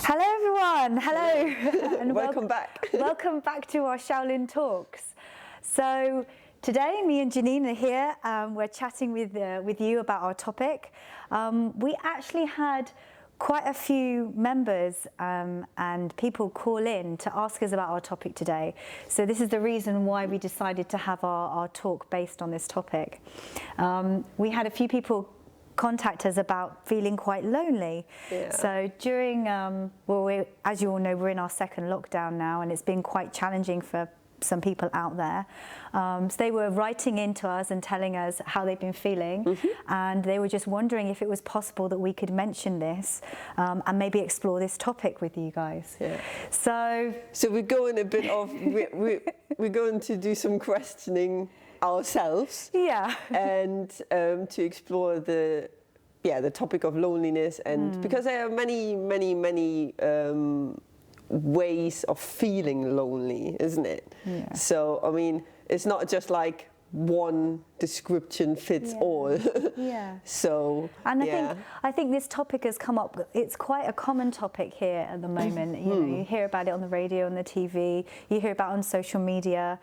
Hello everyone, hello. And welcome back. Welcome back to our Shaolin Talks. So today me and Janine are here, we're chatting with you about our topic. We actually had quite a few members and people call in to ask us about our topic today. So this is the reason why we decided to have our talk based on this topic. We had a few people contact us about feeling quite lonely. Yeah. So during, as you all know, we're in our second lockdown now, and it's been quite challenging for some people out there. So they were writing into us and telling us how they've been feeling, and they were just wondering if it was possible that we could mention this and maybe explore this topic with you guys. Yeah. So we're going a bit of, we're going to do some questioning ourselves, yeah, and to explore the topic of loneliness, and because there are many ways of feeling lonely, isn't it? Yeah. So I mean, it's not just like one description fits all. Yeah. So and I think this topic has come up. It's quite a common topic here at the moment. You know, you hear about it on the radio, on the TV. You hear about it on social media.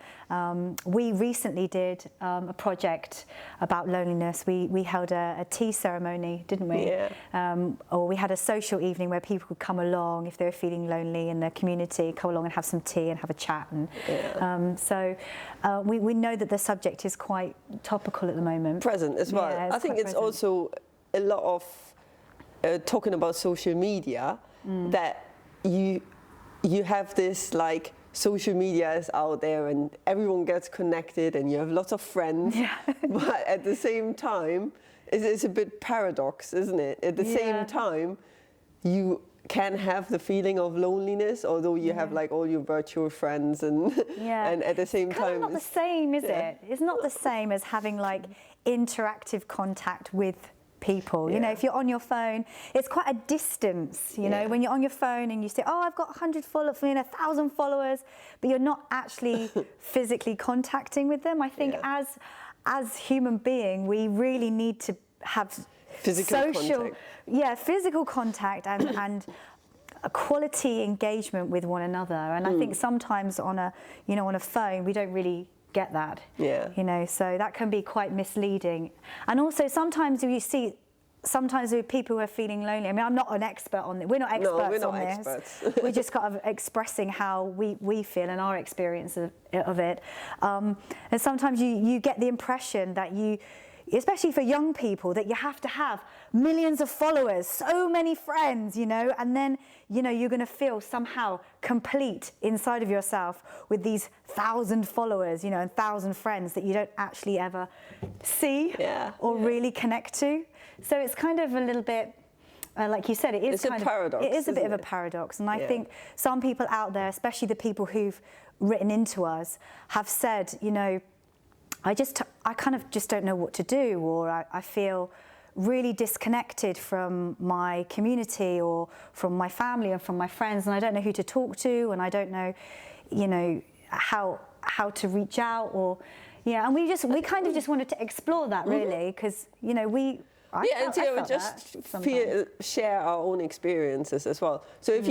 We recently did a project about loneliness. We held a tea ceremony, didn't we? Yeah. Or we had a social evening where people could come along if they were feeling lonely in the community, come along and have some tea and have a chat. And so we know that the subject is quite topical at the moment. Present as well. Yeah, I think it's also a lot of talking about social media, that you have this, like, social media is out there and everyone gets connected and you have lots of friends, but at the same time it's a bit paradox, isn't it? At the same time you can have the feeling of loneliness, although you have like all your virtual friends, and and at the same it's time not the same, is it? It's not the same as having like interactive contact with people. You know, if you're on your phone, it's quite a distance, you know, when you're on your phone and you say, oh, I've got 100 followers, 1,000 followers, but you're not actually physically contacting with them. I think as human being, we really need to have physical contact and a quality engagement with one another. And I think sometimes on a phone we don't really get that. You know, so that can be quite misleading. And also sometimes you see with people who are feeling lonely. I mean, I'm not an expert on it. We're not experts on this. We're just kind of expressing how we feel and our experience of it. And sometimes you get the impression that especially for young people, that you have to have millions of followers, so many friends, you know, and then, you know, you're going to feel somehow complete inside of yourself with these 1,000 followers, you know, and 1,000 friends that you don't actually ever see or really connect to. So it's kind of a little bit, like you said, it's kind of a paradox. It is a bit of a paradox, and I think some people out there, especially the people who've written into us, have said, you know, I kind of just don't know what to do, or I feel really disconnected from my community or from my family and from my friends, and I don't know who to talk to, and I don't know, you know, how to reach out, or and we kind of just wanted to explore that, really, because, you know, share our own experiences as well. So if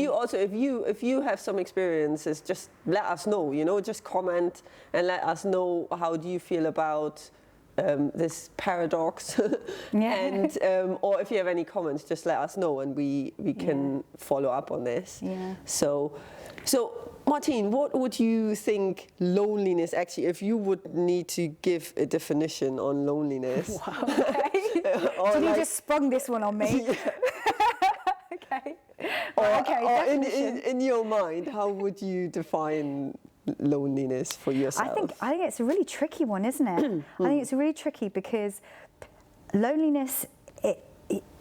you have some experiences, just let us know, you know, just comment and let us know how do you feel about this paradox, and or if you have any comments, just let us know and we can follow up on this. So Martine, what would you think loneliness actually, if you would need to give a definition on loneliness? Wow, okay. Did you just sprung this one on me? Okay. Or in your mind, how would you define loneliness for yourself? I think it's a really tricky one, isn't it? I think it's really tricky because loneliness,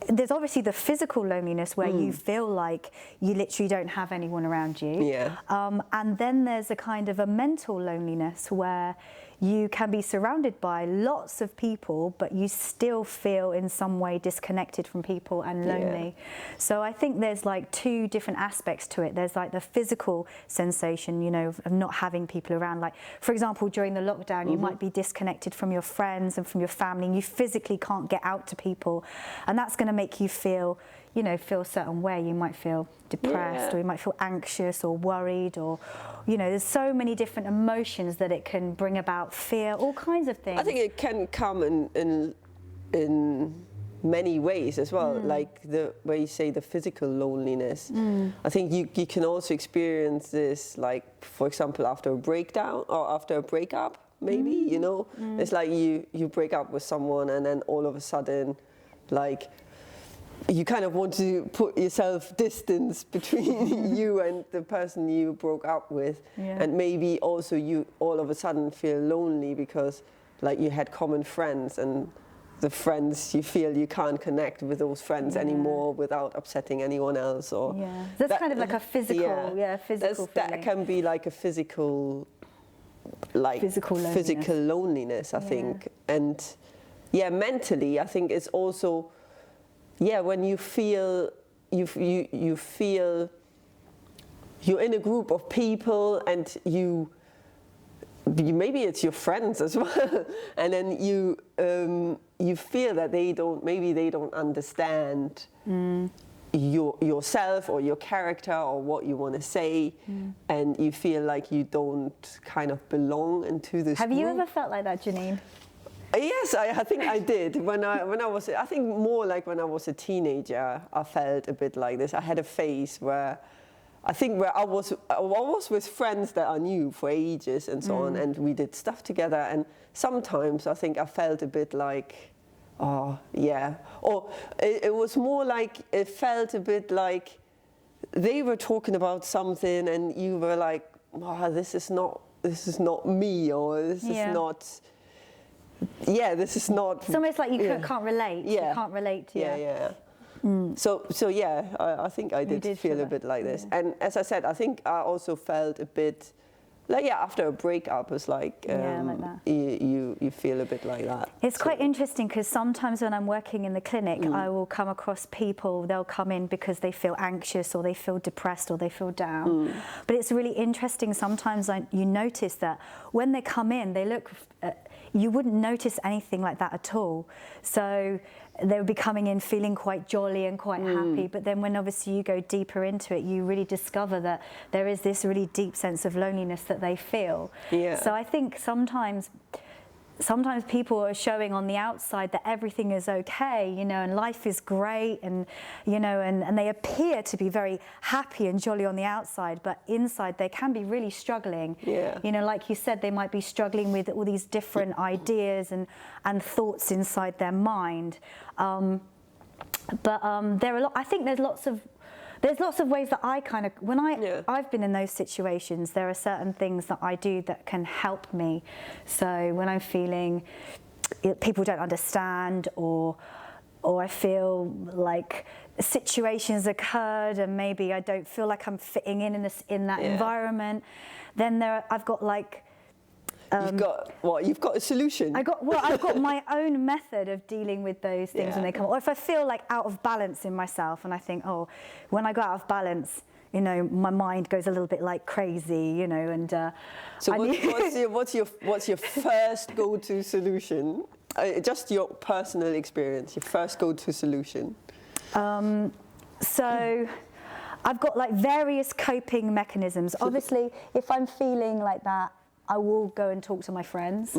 there's obviously the physical loneliness where you feel like you literally don't have anyone around you. And then there's a kind of a mental loneliness where you can be surrounded by lots of people, but you still feel in some way disconnected from people and lonely. So I think there's like two different aspects to it. There's like the physical sensation, you know, of not having people around. Like, for example, during the lockdown, you might be disconnected from your friends and from your family, and you physically can't get out to people. And that's going to make you feel, you know, feel a certain way. You might feel depressed, or you might feel anxious or worried, or, you know, there's so many different emotions that it can bring about, fear, all kinds of things. I think it can come in many ways as well, like the where you say the physical loneliness. I think you can also experience this, like, for example, after a breakdown or after a breakup, maybe, you know, it's like you break up with someone and then all of a sudden, like, you kind of want to put yourself distance between you and the person you broke up with, and maybe also you all of a sudden feel lonely because, like, you had common friends, and the friends, you feel you can't connect with those friends anymore without upsetting anyone else, or that's kind of like a physical physical feeling. That can be like a physical loneliness, I think. And mentally, I think it's also when you feel you feel you're in a group of people, and maybe it's your friends as well, and then you feel that they don't understand yourself or your character or what you want to say, and you feel like you don't kind of belong into this Have you group. ever felt like that, Janine? Yes, I think I did. When I was, I think more like when I was a teenager, I felt a bit like this. I had a phase where I was with friends that I knew for ages and so on, and we did stuff together. And sometimes I think I felt a bit like, or it was more like, it felt a bit like they were talking about something, and you were like, this is not me, or this is not. Yeah, this is not. It's almost like you can't relate. You can't relate to I think I did feel a bit like this. And as I said, I think I also felt a bit like, after a breakup, it's like, like that. You feel a bit like that. It's quite interesting, because sometimes when I'm working in the clinic, I will come across people, they'll come in because they feel anxious, or they feel depressed, or they feel down. But it's really interesting, sometimes you notice that when they come in, they look, you wouldn't notice anything like that at all. So they would be coming in feeling quite jolly and quite happy, but then when obviously you go deeper into it, you really discover that there is this really deep sense of loneliness that they feel. So I think sometimes people are showing on the outside that everything is okay, you know, and life is great, and, you know, and they appear to be very happy and jolly on the outside, but inside they can be really struggling. You know, like you said, they might be struggling with all these different ideas and thoughts inside their mind. There are I think there's lots of ways that I kind of, when I've been in those situations, there are certain things that I do that can help me. So when I'm feeling people don't understand, or I feel like situations occurred and maybe I don't feel like I'm fitting in that environment, then I've got like, you've got a solution. I've got my own method of dealing with those things when they come. Or if I feel like out of balance in myself, and I think, when I go out of balance, you know, my mind goes a little bit like crazy, you know, and so what's your first go-to solution? Just your personal experience, your first go-to solution. So I've got like various coping mechanisms. Obviously, if I'm feeling like that, I will go and talk to my friends.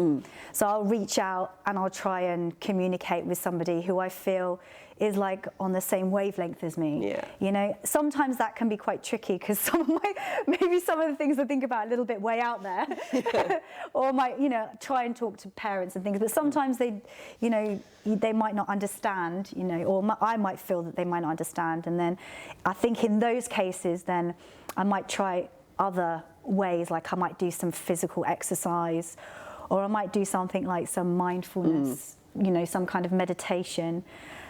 So I'll reach out and I'll try and communicate with somebody who I feel is like on the same wavelength as me. You know, sometimes that can be quite tricky, because maybe some of the things I think about are a little bit way out there. Or might, you know, try and talk to parents and things, but sometimes they might not understand, you know, or I might feel that they might not understand. And then I think in those cases, then I might try other ways, like I might do some physical exercise, or I might do something like some mindfulness, you know, some kind of meditation.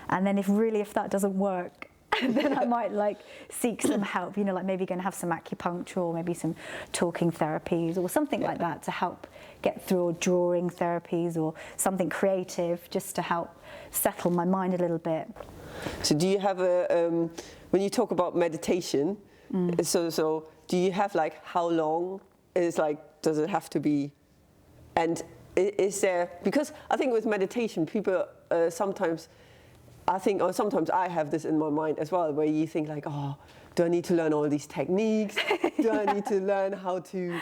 And then if that doesn't work, then I might like seek some help, you know, like maybe going to have some acupuncture, or maybe some talking therapies or something like that to help get through, or drawing therapies or something creative, just to help settle my mind a little bit. So do you have when you talk about meditation, so do you have like how long does it have to be, and is there, because I think with meditation people sometimes I think, or sometimes I have this in my mind as well, where you think like, oh, do I need to learn all these techniques? Do I need to learn how to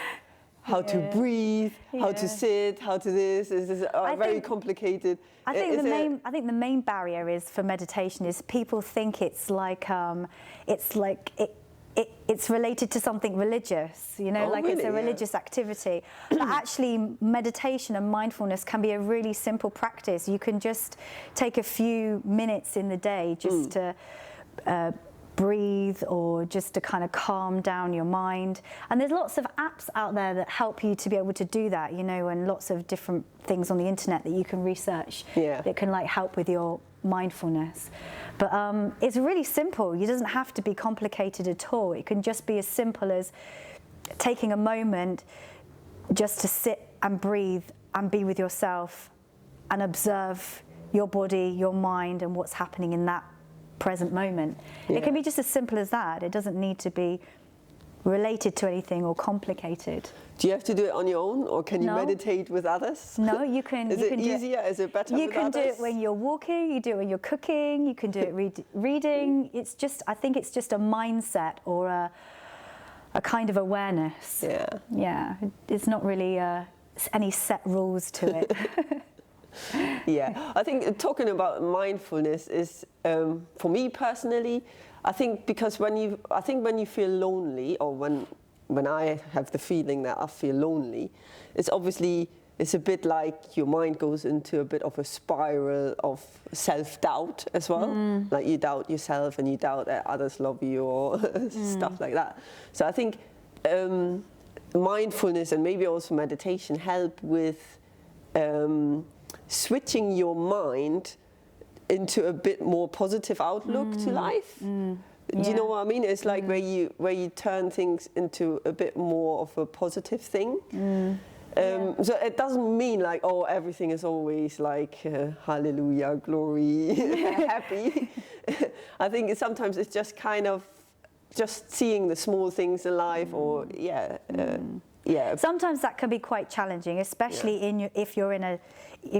breathe, how to sit, how to this? This is very complicated. I think the main barrier is for meditation is people think it's related to something religious, you know, like it's a religious activity. But actually, meditation and mindfulness can be a really simple practice. You can just take a few minutes in the day just to breathe, or just to kind of calm down your mind. And there's lots of apps out there that help you to be able to do that, you know, and lots of different things on the internet that you can research that can like help with your mindfulness. But it's really simple. It doesn't have to be complicated at all. It can just be as simple as taking a moment just to sit and breathe and be with yourself and observe your body, your mind, and what's happening in that present moment. It can be just as simple as that. It doesn't need to be related to anything or complicated. Do you have to do it on your own, or can you meditate with others? No, you can. Is it easier? Is it better with others? You can do it when you're walking, you do it when you're cooking, you can do it reading. It's just, I think it's just a mindset or a kind of awareness. Yeah. It's not really any set rules to it. Yeah, I think talking about mindfulness is, for me personally, I think because when you feel lonely, or when I have the feeling that I feel lonely, it's a bit like your mind goes into a bit of a spiral of self-doubt as well. Like you doubt yourself and you doubt that others love you or stuff like that. So I think mindfulness and maybe also meditation help with switching your mind into a bit more positive outlook to life. Do you know what I mean? It's like where you turn things into a bit more of a positive thing. So it doesn't mean like, oh, everything is always like hallelujah, glory, happy. I think sometimes it's just kind of just seeing the small things in life, or Sometimes that can be quite challenging, especially if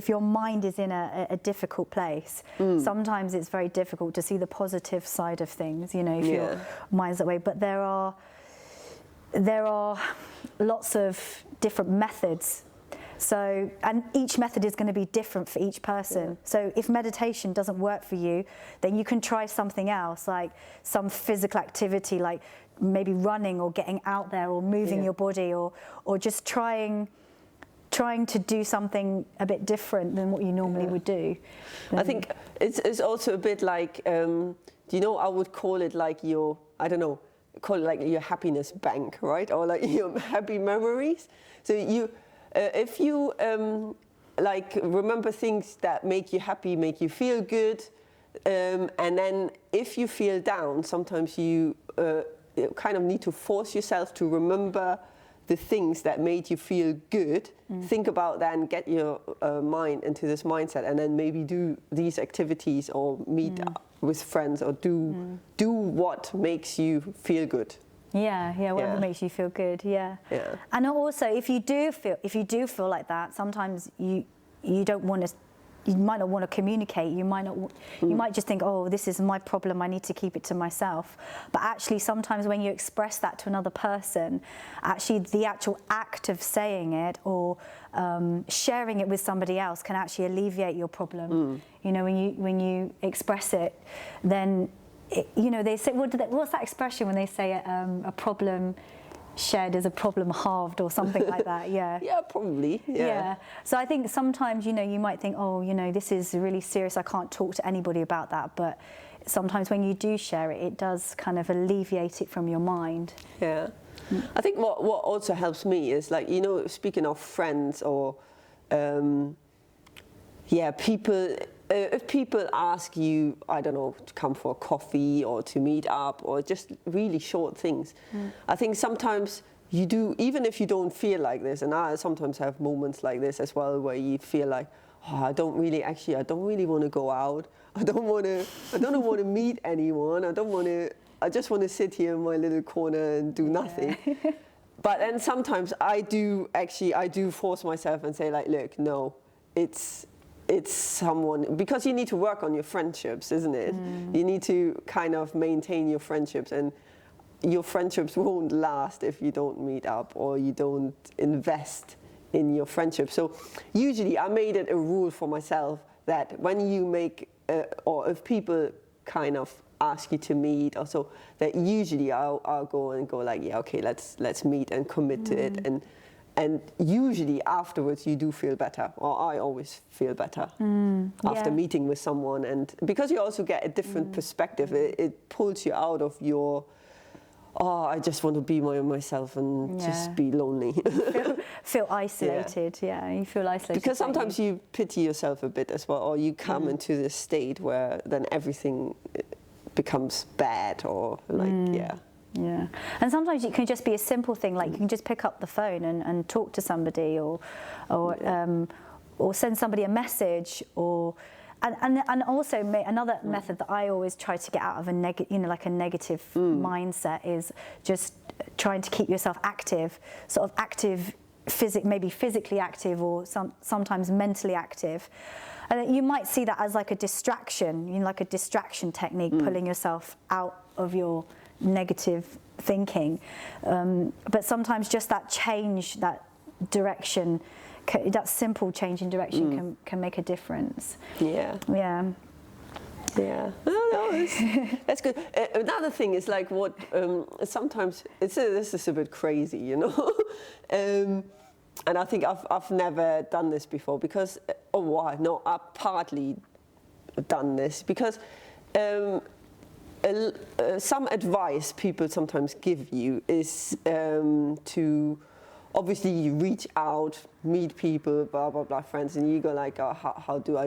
your mind is in a difficult place. Sometimes it's very difficult to see the positive side of things, you know, if your mind's that way. But there are lots of different methods. So, and each method is going to be different for each person. So if meditation doesn't work for you, then you can try something else, like some physical activity, like maybe running or getting out there or moving your body, or just trying to do something a bit different than what you normally would do. I think it's also a bit like, you know, I would call it like your happiness bank, right? Or like your happy memories. So if you like remember things that make you happy, make you feel good, and then if you feel down, sometimes you kind of need to force yourself to remember the things that made you feel good. Think about that and get your mind into this mindset, and then maybe do these activities or meet up with friends, or do what makes you feel good. Whatever makes you feel good. And also, if you do feel like that, sometimes you don't want to. You might not want to communicate. You might just think, oh, this is my problem, I need to keep it to myself. But actually, sometimes when you express that to another person, actually the actual act of saying it or sharing it with somebody else can actually alleviate your problem. You know, when you express it, then you know, they say, what's that expression when they say a problem shared is a problem halved, or something like that? Probably. So I think sometimes, you know, you might think, oh, you know, this is really serious, I can't talk to anybody about that. But sometimes when you do share it, it does kind of alleviate it from your mind. I think what also helps me is, like, you know, speaking of friends or people. If people ask you, I don't know, to come for a coffee or to meet up or just really short things, I think sometimes you do, even if you don't feel like this, and I sometimes have moments like this as well, where you feel like, oh, I don't really want to go out. I don't want to meet anyone. I just want to sit here in my little corner and do nothing. But then sometimes I do force myself and say, like, look, no, it's someone, because you need to work on your friendships, isn't it? You need to kind of maintain your friendships, and your friendships won't last if you don't meet up or you don't invest in your friendship. So usually I made it a rule for myself that when you make, or if people kind of ask you to meet or so, that usually I'll go like, yeah, okay, let's meet and commit to it. And usually afterwards you do feel better, or I always feel better after meeting with someone. And because you also get a different perspective, it pulls you out of your, I just want to be myself and just be lonely. feel isolated, you feel isolated. Because sometimes you pity yourself a bit as well, or you come into this state where then everything becomes bad, or like, Yeah, and sometimes it can just be a simple thing, like you can just pick up the phone and talk to somebody, or send somebody a message, or and also another method that I always try to get out of a negative mindset is just trying to keep yourself active, sort of active, maybe physically active, or sometimes mentally active. And you might see that as like a distraction, like a distraction technique, pulling yourself out of your negative thinking, but sometimes just that change, that direction, that simple change in direction can make a difference. No, that's good. Another thing is like what sometimes this is a bit crazy, you know. And I think I've never done this before, because I've partly done this because some advice people sometimes give you is to obviously reach out, meet people, blah blah blah, friends, and you go like, how do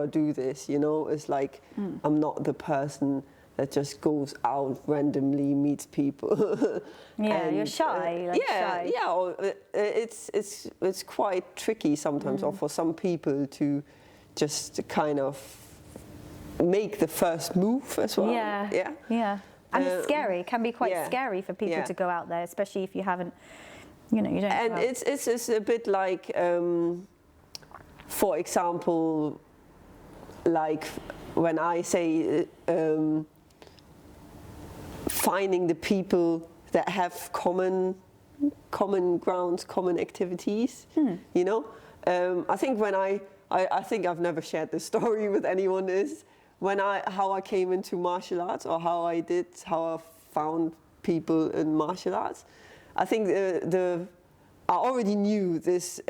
I do this? You know, it's like I'm not the person that just goes out randomly, meets people. And, you're shy. Or it's quite tricky sometimes, or for some people to just kind of make the first move as well. And it's scary. It can be quite scary for people to go out there, especially if you haven't, you don't. And it's a bit like, for example, like when I say finding the people that have common grounds, common activities. You know, I think when I think I've never shared this story with anyone, is how I came into martial arts, or how I found people in martial arts. I think I already knew this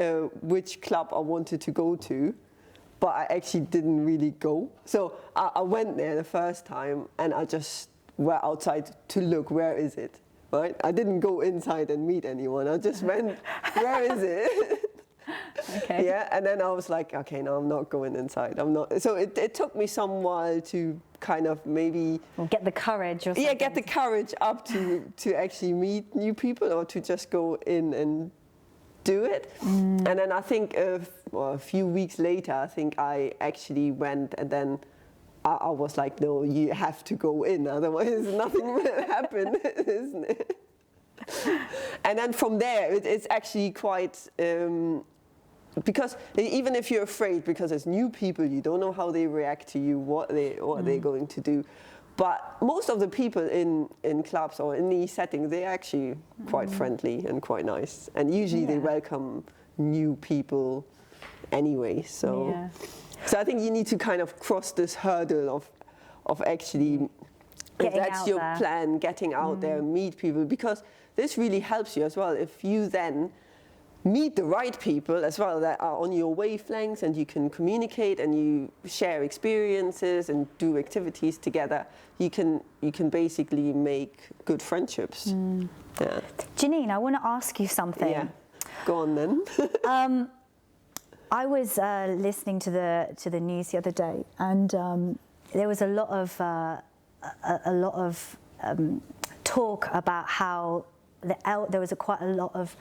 which club I wanted to go to, but I actually didn't really go. So I went there the first time, and I just went outside to look, where is it, right? I didn't go inside and meet anyone. I just went, where is it? Okay. Yeah, and then I was like, okay, no, I'm not going inside. I'm not. So it took me some while to kind of maybe get the courage, or something. Yeah, get the courage up to actually meet new people, or to just go in and do it. And then I think a few weeks later, I think I actually went, and then I was like, no, you have to go in, otherwise nothing will happen, isn't it? And then from there, it's actually quite, because even if you're afraid, because it's new people, you don't know how they react to you, what they're going to do. But most of the people in clubs or in these settings, they're actually quite friendly and quite nice. And usually they welcome new people anyway. So I think you need to kind of cross this hurdle of actually, if that's your plan, getting out there, meet people, because this really helps you as well. If you then meet the right people as well that are on your wavelengths, and you can communicate and you share experiences and do activities together, you can basically make good friendships. Janine, I want to ask you something. Yeah, go on then. I was listening to the news the other day, and there was a lot of talk about how there was quite a lot of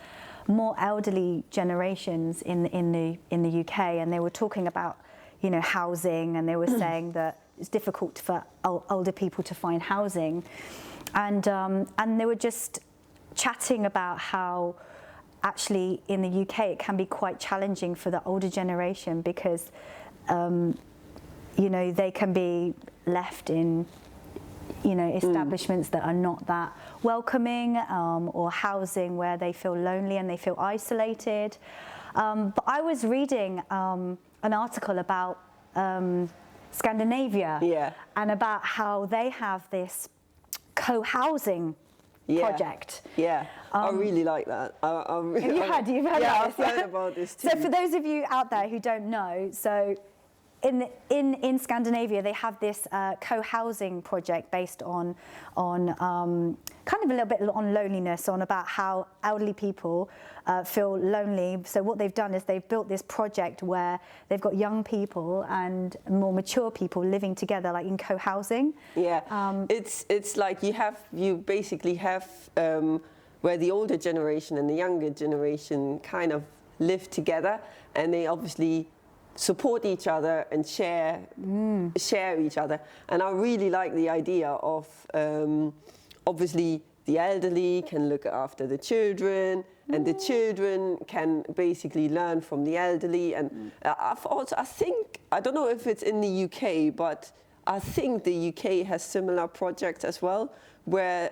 more elderly generations in the UK, and they were talking about housing, and they were saying that it's difficult for older people to find housing, and they were just chatting about how actually in the UK it can be quite challenging for the older generation, because you know, they can be left in, you know, establishments that are not that welcoming, or housing where they feel lonely and they feel isolated. But I was reading an article about Scandinavia, and about how they have this co-housing project. I really like that. You've heard I've about this, heard about this too. So for those of you out there who don't know, so in Scandinavia they have this co-housing project based on kind of a little bit on loneliness, on about how elderly people feel lonely. So what they've done is they've built this project where they've got young people and more mature people living together, like in co-housing. It's like you basically have where the older generation and the younger generation kind of live together, and they obviously support each other and share each other. And I really like the idea of obviously the elderly can look after the children, and the children can basically learn from the elderly. And I think, I don't know if it's in the UK, but I think the UK has similar projects as well, where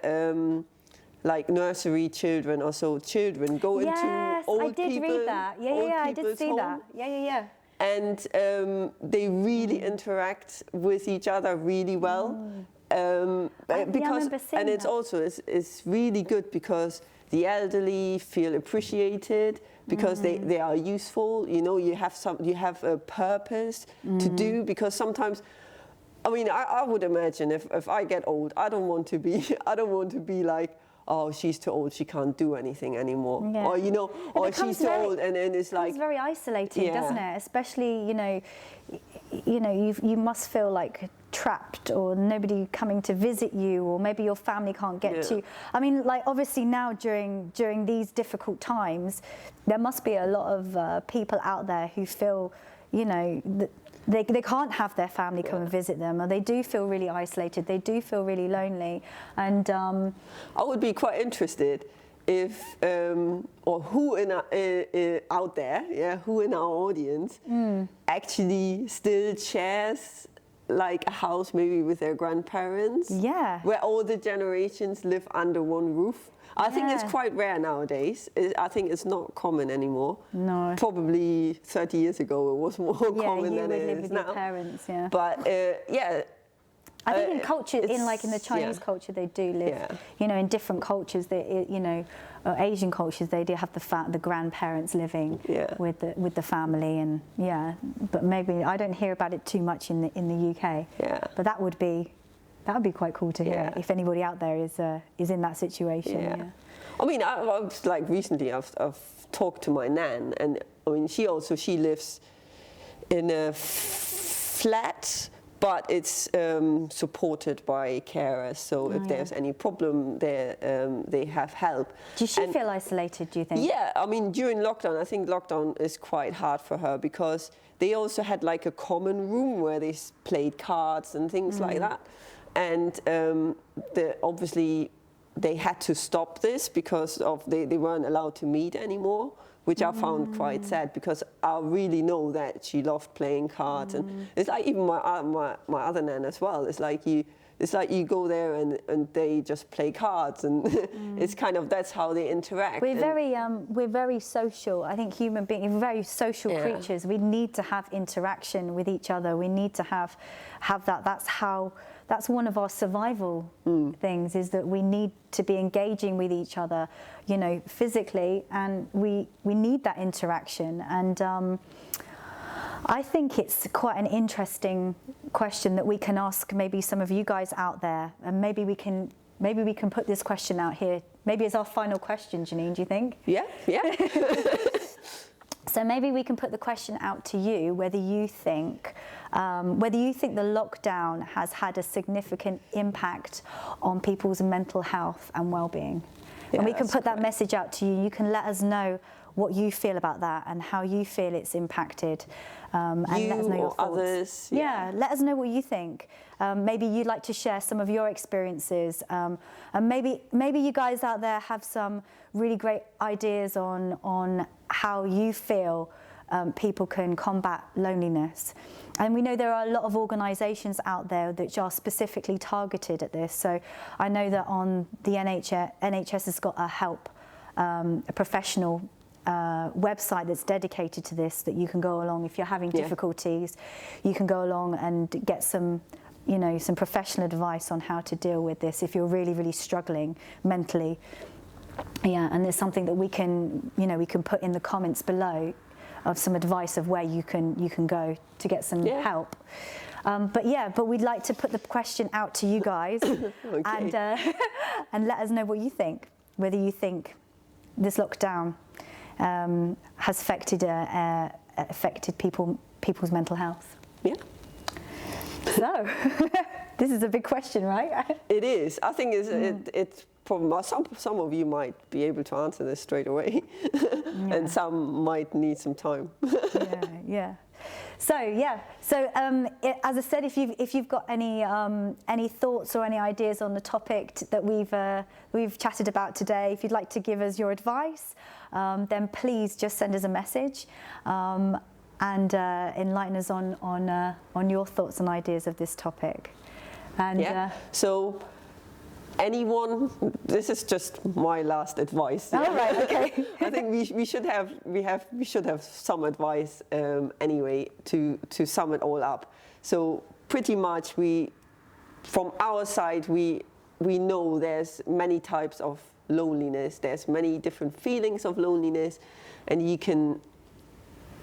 like nursery children or so children go into old people. Yes, I did read that. I did see that. And they really interact with each other really well. Because and it's also it's really good because the elderly feel appreciated, because they are useful. You know, you have a purpose to do, because sometimes, I mean, I would imagine if I get old, I don't want to be like, oh, she's too old, she can't do anything anymore. Or, you know, or she's too old, and it's like... It's very isolating, doesn't it? Especially, you must feel like trapped, or nobody coming to visit you, or maybe your family can't get to you. I mean, like, obviously now during these difficult times, there must be a lot of people out there who feel, you know, that they can't have their family come and visit them, or they do feel really isolated, they do feel really lonely. And I would be quite interested if, or who out there, who in our audience actually still shares like a house maybe with their grandparents, where all the generations live under one roof. I think it's quite rare nowadays. I think it's not common anymore. No. Probably 30 years ago it was more common than it is now. You would live with your parents, But I think in culture, in the Chinese culture, they do live. You know, in different cultures, Asian cultures, they do have the grandparents living with the family, and But maybe I don't hear about it too much in the UK. But that would be quite cool to hear if anybody out there is in that situation. I mean, I was like recently I've talked to my nan, and I mean she lives in a flat, but it's supported by carers. So if there's any problem there, they have help. Does she feel isolated, do you think? Yeah, I mean during lockdown, I think lockdown is quite hard for her, because they also had like a common room where they played cards and things like that. And obviously they had to stop this because they weren't allowed to meet anymore, which I found quite sad, because I really know that she loved playing cards. And it's like even my other nan as well. It's like you go there and they just play cards, and it's kind of, that's how they interact. We're very social. I think human beings are very social creatures. We need to have interaction with each other. We need to have that. That's one of our survival things, is that we need to be engaging with each other, you know, physically, and we need that interaction. And I think it's quite an interesting question that we can ask maybe some of you guys out there, and maybe we can put this question out here. Maybe it's our final question, Janine, do you think? Yeah. So maybe we can put the question out to you, whether you think the lockdown has had a significant impact on people's mental health and well-being. And we can put that message out to you. You can let us know what you feel about that and how you feel it's impacted. And let us know your thoughts. Others. Let us know what you think. Maybe you'd like to share some of your experiences. And maybe you guys out there have some really great ideas on how you feel people can combat loneliness. And we know there are a lot of organisations out there that are specifically targeted at this. So I know that on the NHS has got a help, a professional website that's dedicated to this, that you can go along if you're having difficulties. You can go along and get some, you know, some professional advice on how to deal with this if you're really, really struggling mentally. Yeah, and there's something that we can, you know, we can put in the comments below of some advice of where you can go to get some help. But we'd like to put the question out to you guys and let us know what you think, whether you think this lockdown has affected people's mental health. Yeah. So this is a big question, right? It is. I think it's probably some of you might be able to answer this straight away, and some might need some time. So as I said, if you've got any thoughts or any ideas on the topic that we've chatted about today, if you'd like to give us your advice, then please just send us a message and enlighten us on your thoughts and ideas of this topic. And so anyone, this is just my last advice. Oh, right, okay. I think we should have some advice anyway to sum it all up. So pretty much from our side we know there's many types of loneliness. There's many different feelings of loneliness, and you can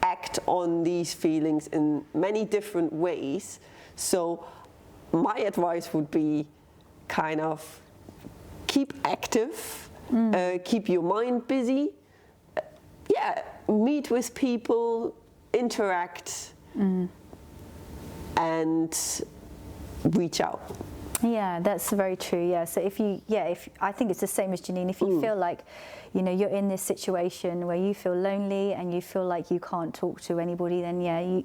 act on these feelings in many different ways. So my advice would be kind of keep active, keep your mind busy, meet with people, interact, and reach out. Yeah, that's very true. Yeah, so if I think it's the same as Janine. If you feel like, you know, you're in this situation where you feel lonely and you feel like you can't talk to anybody, then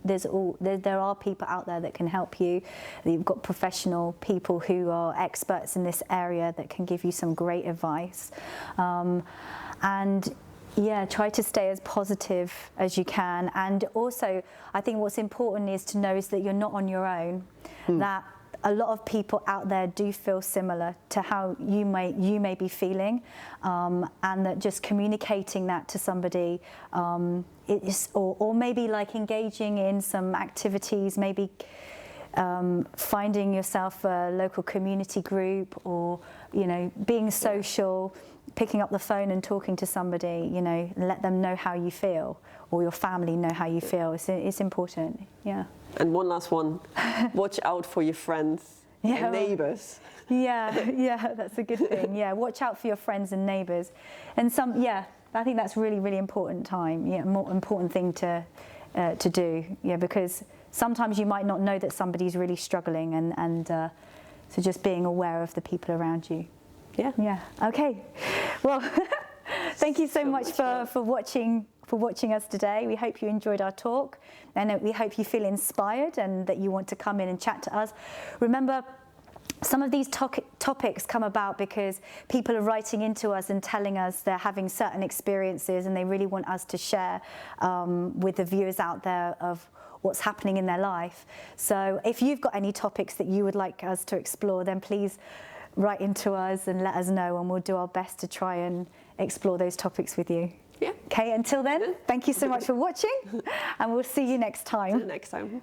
there are people out there that can help you. You've got professional people who are experts in this area that can give you some great advice. And try to stay as positive as you can. And also, I think what's important is to know is that you're not on your own. That a lot of people out there do feel similar to how you may be feeling, and that just communicating that to somebody, or maybe like engaging in some activities, maybe finding yourself a local community group, or being social, picking up the phone and talking to somebody, let them know how you feel, or your family know how you feel. It's important. Yeah. And one last one, watch out for your friends and neighbors. Yeah, that's a good thing. Yeah, watch out for your friends and neighbors. And I think that's really, really important time. Yeah, more important thing to do. Yeah, because sometimes you might not know that somebody's really struggling, and so just being aware of the people around you. Yeah. Okay. Well, thank you so much for watching us today. We hope you enjoyed our talk, and we hope you feel inspired and that you want to come in and chat to us. Remember, some of these topics come about because people are writing into us and telling us they're having certain experiences, and they really want us to share with the viewers out there of what's happening in their life. So if you've got any topics that you would like us to explore, then please write into us and let us know, and we'll do our best to try and explore those topics with you. Yeah. Okay, until then, thank you so much for watching, and we'll see you next time. See you next time.